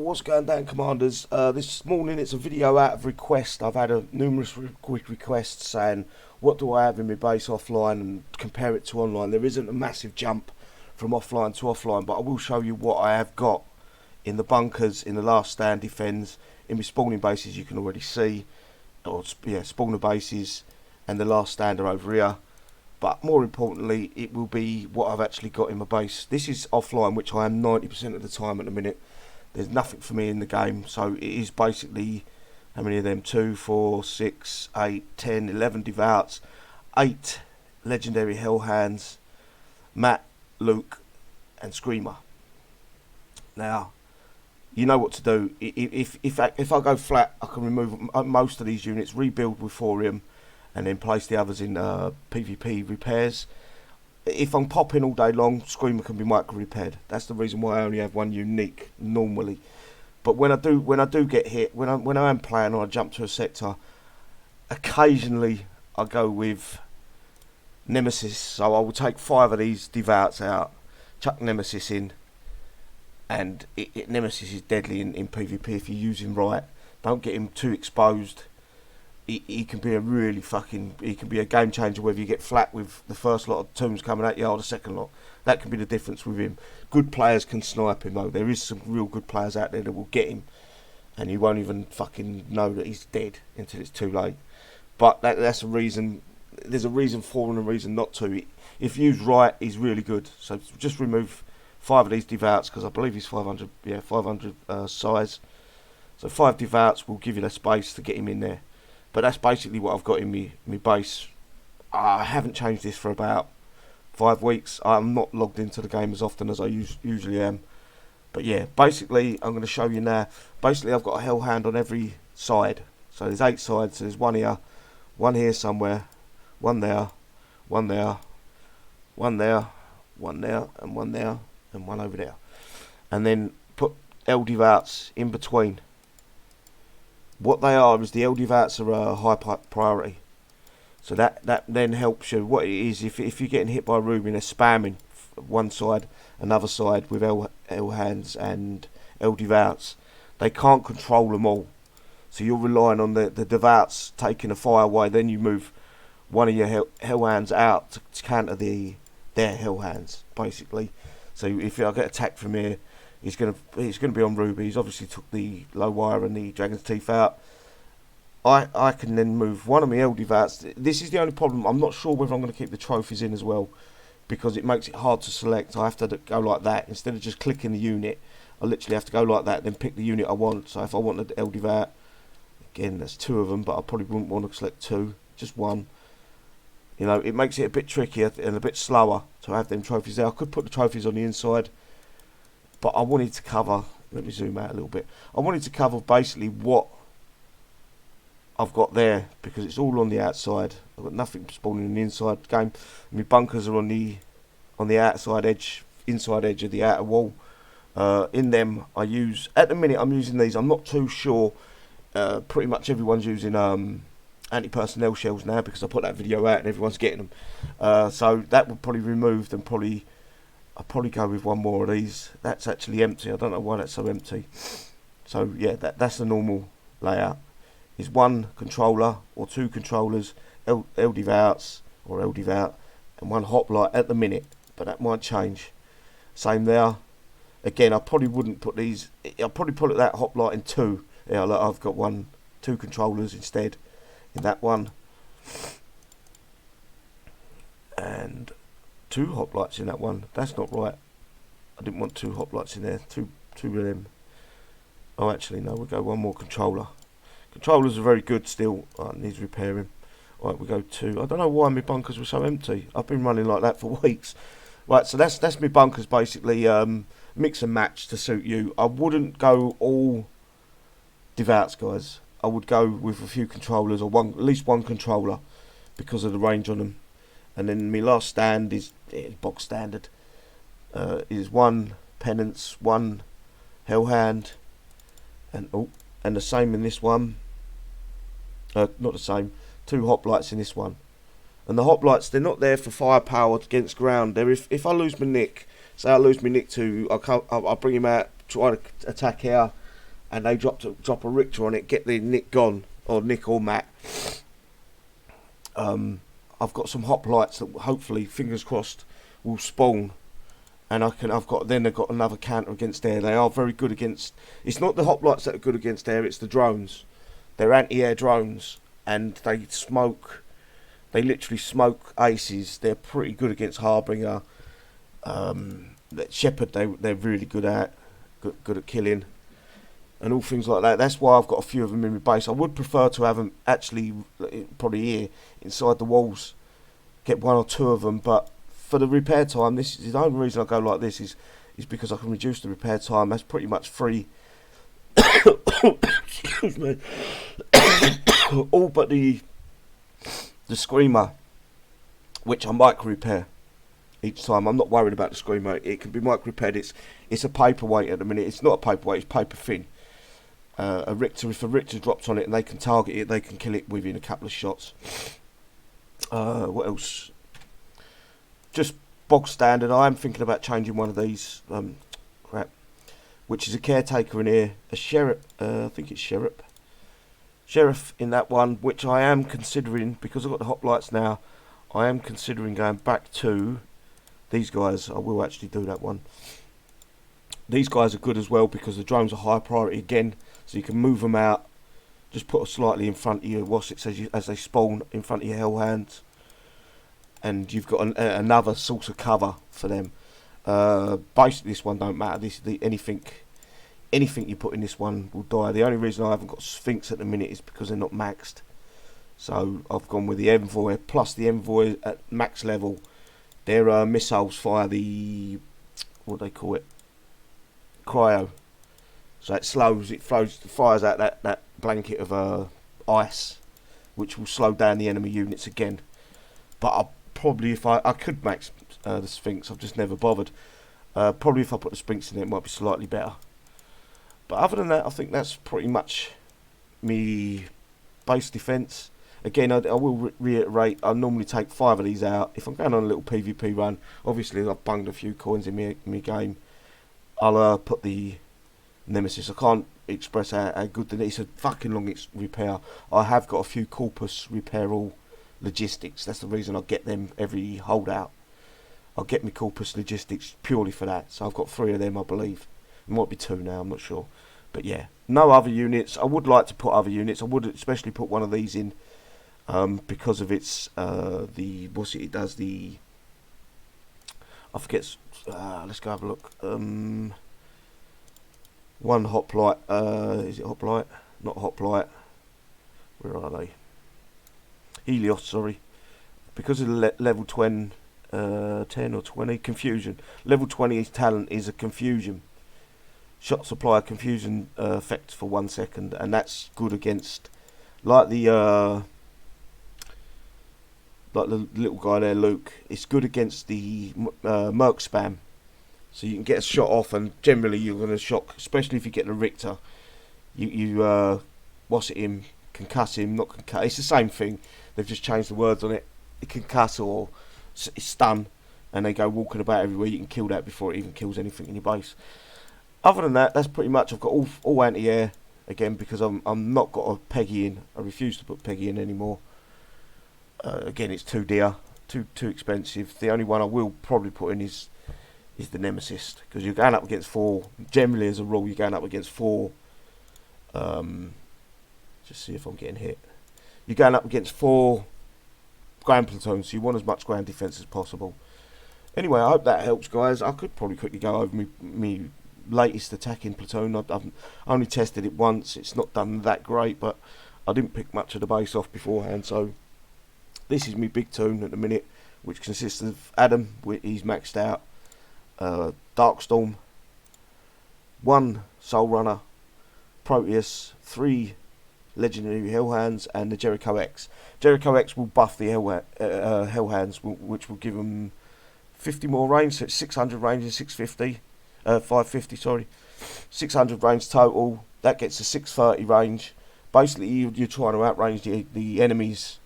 what's going down, Commanders? This morning it's a video out of request. I've had numerous requests saying what do I have in my base offline and compare it to online. There isn't a massive jump from offline to offline, but I will show you what I have got in the bunkers, in the last stand defends, in my spawning bases you can already see, or yeah, spawner bases, and the last stand are over here. But more importantly, it will be what I've actually got in my base. This is offline, which I am 90% of the time at the minute. There's nothing for me in the game, so it is basically, how many of them? 2, 4, 6, 8, 10, 11 devouts, 8 legendary hellhands, Matt, Luke, and Screamer. Now, you know what to do. If I go flat, I can remove most of these units, rebuild with thorium, and then place the others in PvP repairs. If I'm popping all day long, Screamer can be micro repaired. That's the reason why I only have one unique normally. But when I do get hit, when I am playing or I jump to a sector, occasionally I go with Nemesis. So I will take 5 of these devouts out, chuck Nemesis in, and Nemesis is deadly in PvP if you use him right. Don't get him too exposed. He can be a really he can be a game changer whether you get flat with the first lot of tombs coming at you or the second lot. That can be the difference with him. Good players can snipe him though. There is some real good players out there that will get him and you won't even fucking know that he's dead until it's too late. But that's a reason. There's a reason for and a reason not to. If used right, he's really good. So just remove 5 of these devouts because I believe he's 500. Yeah, 500 size. So 5 devouts will give you the space to get him in there. But that's basically what I've got in my base. I haven't changed this for about 5 weeks. I'm not logged into the game as often as I usually am. But yeah, basically I'm going to show you now. Basically I've got a hellhound on every side. So there's 8 sides. So there's one here somewhere, one there, one there, one there, one there, and one there, and one over there. And then put L devouts in between. What they are is the L devouts are a high priority. So that then helps you. What it is, if you're getting hit by a Ruby and they're spamming one side, another side with L hands and L devouts, they can't control them all. So you're relying on the devouts taking a fire away. Then you move one of your hell hands out to counter their hell hands, basically. So if I get attacked from here, he's gonna be on Ruby. He's obviously took the low wire and the dragon's teeth out. I can then move one of my L devouts. This is the only problem. I'm not sure whether I'm going to keep the trophies in as well because it makes it hard to select. I have to go like that instead of just clicking the unit. I literally have to go like that, then pick the unit I want. So if I want the L devout, again there's 2 of them, but I probably wouldn't want to select 2, just 1. You know, it makes it a bit trickier and a bit slower to have them trophies there. I could put the trophies on the inside. But I wanted to cover, let me zoom out a little bit. I wanted to cover basically what I've got there because it's all on the outside. I've got nothing spawning in the inside game. My bunkers are on the outside edge, inside edge of the outer wall. In them I use, at the minute I'm using these, I'm not too sure. Pretty much everyone's using anti-personnel shells now because I put that video out and everyone's getting them. So that would probably remove them I'll probably go with one more of these. That's actually empty. I don't know why that's so empty. So yeah, that's the normal layout. Is 1 controller or 2 controllers, L devouts or L devout, and 1 hoplite at the minute. But that might change. Same there. Again, I probably wouldn't put these. I'll probably put that hoplite in 2. Yeah, look, I've got 2 controllers instead in that one, and 2 hoplites in that one. That's not right. I didn't want 2 hoplites in there. Two of them. Oh, actually no. We'll go 1 more controller. Controllers are very good still. Oh, needs repairing. Right, we go 2. I don't know why my bunkers were so empty. I've been running like that for weeks. Right, so that's my bunkers basically. Mix and match to suit you. I wouldn't go all devouts, guys. I would go with a few controllers or at least 1 controller because of the range on them. And then my last stand is box standard. Is 1 penance, 1 hellhand, and the same in this one. Not the same. 2 hoplites in this one. And the hoplites, they're not there for firepower against ground. They're if I lose my nick, say I lose my nick to, I'll bring him out, try to attack here, and they drop a Richter on it, get the Nick gone, or Nick or Matt. I've got some hoplites that hopefully, fingers crossed, will spawn, and I've got another counter against air. They are very good against. It's not the hoplites that are good against air; it's the drones. They're anti-air drones, and they smoke. They literally smoke aces. They're pretty good against Harbinger. Shepherd, they're really good at killing, and all things like that. That's why I've got a few of them in my base. I would prefer to have them actually probably here inside the walls, get one or two of them. But for the repair time, this is the only reason I go like this is because I can reduce the repair time. That's pretty much free. Excuse me. All but the screamer, which I micro repair each time. I'm not worried about the screamer. It can be micro repaired. It's a paperweight at the minute. It's not a paperweight. It's paper thin. A Richter, if a Richter drops on it and they can target it, they can kill it within a couple of shots. What else? Just bog standard. I am thinking about changing one of these. Which is a caretaker in here, a sheriff. I think it's sheriff in that one, which I am considering, because I've got the hoplites now. I am considering going back to these guys. I will actually do that one. These guys are good as well because the drones are high priority again, so you can move them out. Just put them slightly in front of you. What's it says as they spawn in front of your hellhounds, and you've got another source of cover for them. Basically, this one don't matter. Anything you put in this one will die. The only reason I haven't got Sphinx at the minute is because they're not maxed. So I've gone with the Envoy, plus the Envoy at max level. Their missiles fire the, what do they call it? Cryo. So it fires out that blanket of ice, which will slow down the enemy units again. But I'll probably, if I could max the Sphinx, I've just never bothered. Probably if I put the Sphinx in it might be slightly better. But other than that, I think that's pretty much me base defence. Again, I will reiterate, I normally take 5 of these out. If I'm going on a little PvP run, obviously I've bunged a few coins in my game, I'll put the Nemesis. I can't express how good it's a fucking long repair. I have got a few Corpus repair all logistics. That's the reason I get them every holdout. I'll get my Corpus logistics purely for that. So I've got 3 of them, I believe. It might be 2 now, I'm not sure. But yeah, no other units. I would like to put other units. I would especially put one of these in because of its it does the, I forget. Let's go have a look. One hoplite. Is it hoplite? Not hoplite. Where are they? Helios, sorry. Because of the level 10 or 20 confusion. Level 20 talent is a confusion. Shot supply confusion effect for 1 second, and that's good against like the little guy there, Luke. It's good against the Merc spam. So you can get a shot off, and generally you're going to shock, especially if you get the Richter. You what's it him, concuss him, not concuss. It's the same thing. They've just changed the words on it. It concuss or stun, and they go walking about everywhere. You can kill that before it even kills anything in your base. Other than that, that's pretty much. I've got all anti-air again because I'm not got a Peggy in. I refuse to put Peggy in anymore. Again, it's too dear, too expensive. The only one I will probably put in is the Nemesis, because you're going up against 4. Generally, as a rule, you're going up against 4. Just see if I'm getting hit. You're going up against 4 ground platoons, so you want as much ground defence as possible. Anyway, I hope that helps, guys. I could probably quickly go over me latest attacking platoon. I've only tested it once. It's not done that great, but I didn't pick much of the base off beforehand, so this is my big toon at the minute, which consists of Adam, he's maxed out, Darkstorm, 1 Soul Runner, Proteus, 3 Legendary Hellhounds, and the Jericho X. Jericho X will buff the Hellhounds, which will give them 50 more range, so it's 600 range and 550, sorry. 600 range total. That gets a 630 range. Basically, you're trying to outrange the enemy's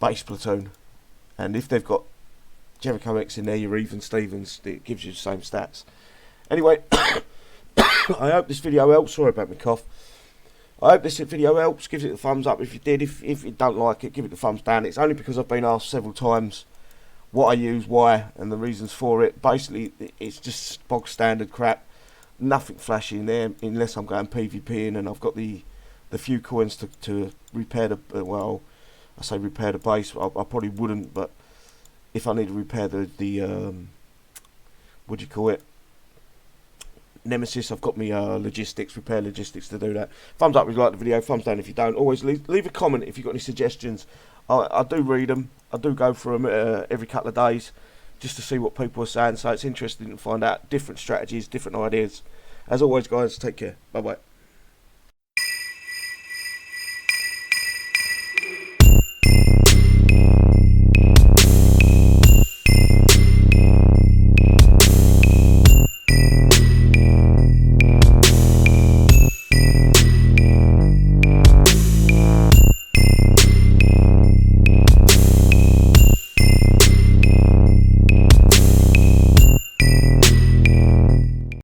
base platoon. And if they've got Jericho X in there, you're even Stevens. It gives you the same stats. Anyway, I hope this video helps. Sorry about my cough. I hope this video helps. Give it a thumbs up if you did. If you don't like it, give it a thumbs down. It's only because I've been asked several times what I use, why, and the reasons for it. Basically, it's just bog standard crap. Nothing flashy in there, unless I'm going PvPing and I've got the few coins to repair the, well, I say repair the base. I probably wouldn't, but if I need to repair the what do you call it, Nemesis, I've got me repair logistics to do that. Thumbs up if you like the video, thumbs down if you don't. Always leave a comment if you've got any suggestions. I do read them. I do go through them every couple of days just to see what people are saying, so it's interesting to find out different strategies, different ideas. As always, guys, take care. Bye bye.